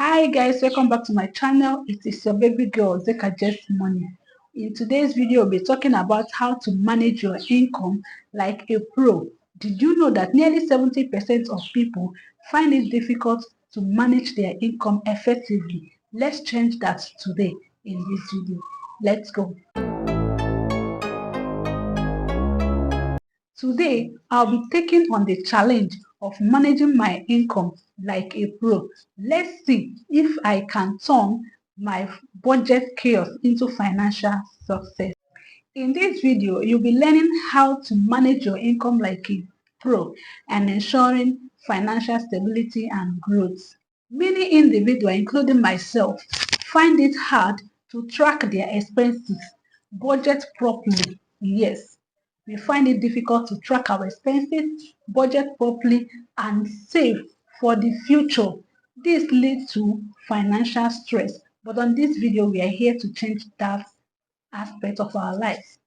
Hi guys, welcome back to my channel. It is your baby girl Zeka Just Money. In today's video, we'll be talking about how to manage your income like a pro. Did you know that nearly 70% of people find it difficult to manage their income effectively? Let's change that today in this video. Let's go. Today, I'll be taking on the challenge of managing my income like a pro. Let's see if I can turn my budget chaos into financial success. In this video, you'll be learning how to manage your income like a pro and ensuring financial stability and growth. Many individuals, including myself, find it hard to track their expenses, budget properly. Yes, we find it difficult to track our expenses, budget properly, and save for the future. This leads to financial stress. But on this video, we are here to change that aspect of our lives.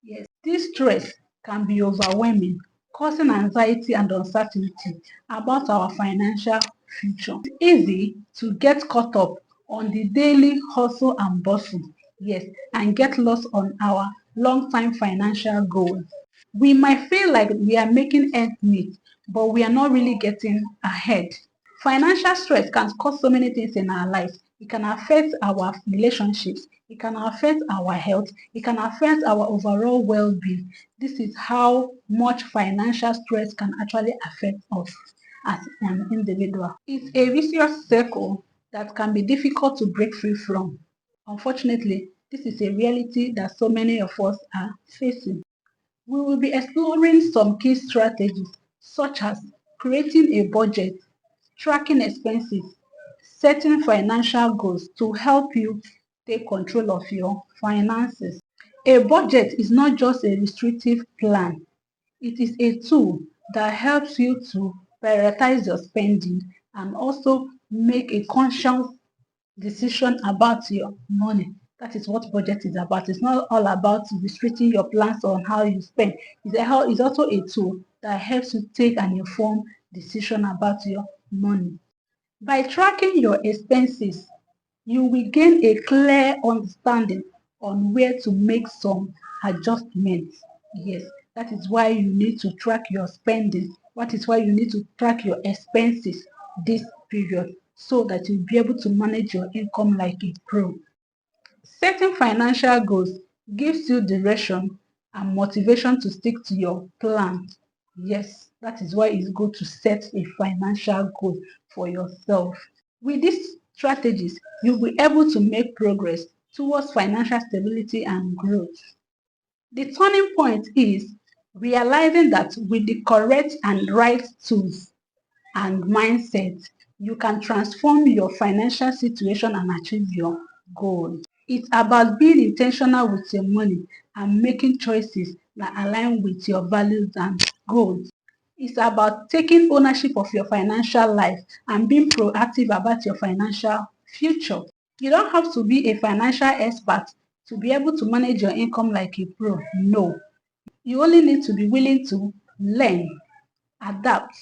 Yes, this stress can be overwhelming, causing anxiety and uncertainty about our financial future. It's easy to get caught up on the daily hustle and bustle, yes, and get lost on our long-time financial goals. We might feel like we are making ends meet, but we are not really getting ahead. Financial stress can cause so many things in our lives. It can affect our relationships, it can affect our health, it can affect our overall well-being. This is how much financial stress can actually affect us as an individual. It's a vicious circle that can be difficult to break free from. Unfortunately, this is a reality that so many of us are facing. We will be exploring some key strategies such as creating a budget, tracking expenses, setting financial goals to help you take control of your finances. A budget is not just a restrictive plan. It is a tool that helps you to prioritize your spending and also make a conscious decision about your money. That is what budget is about. It's not all about restricting your plans on how you spend. It's also a tool that helps you take an informed decision about your money. By tracking your expenses, you will gain a clear understanding on where to make some adjustments. Yes, that is why you need to track your spending. That is why you need to track your expenses this period so that you'll be able to manage your income like a pro. Setting financial goals gives you direction and motivation to stick to your plan. Yes, that is why it's good to set a financial goal for yourself. With these strategies, you'll be able to make progress towards financial stability and growth. The turning point is realizing that with the correct and right tools and mindset, you can transform your financial situation and achieve your goals. It's about being intentional with your money and making choices that align with your values and goals. It's about taking ownership of your financial life and being proactive about your financial future. You don't have to be a financial expert to be able to manage your income like a pro. No. You only need to be willing to learn, adapt,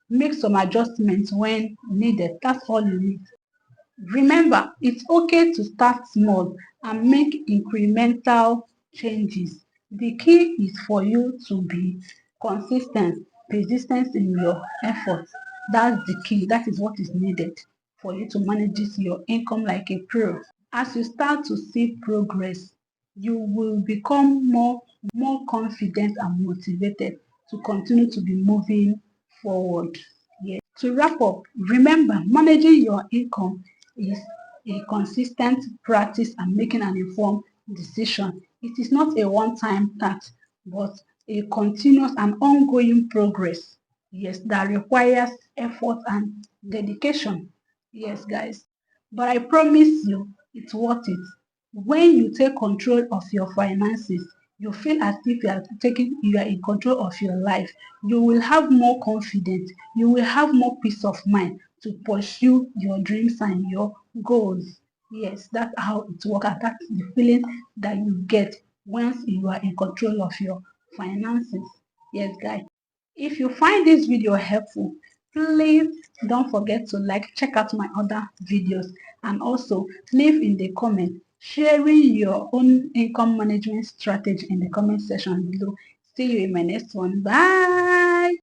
make some adjustments when needed. That's all you need. Remember, it's okay to start small and make incremental changes. The key is for you to be consistent, persistent in your efforts. That's the key. That is what is needed for you to manage your income like a pro. As you start to see progress, you will become more confident and motivated to continue to be moving forward. Yes. To wrap up, remember, managing your income is a consistent practice and making an informed decision. It is not a one-time task, but a continuous and ongoing progress. Yes, that requires effort and dedication. Yes, guys. But I promise you, it's worth it. When you take control of your finances, you feel as if you are in control of your life. You will have more confidence. You will have more peace of mind to pursue your dreams and your goals. Yes, that's how it works. And that's the feeling that you get once you are in control of your finances. Yes, guys. If you find this video helpful, Please don't forget to like, check out my other videos, and also leave in the comment sharing your own income management strategy in the comment section below. See you in my next one. Bye.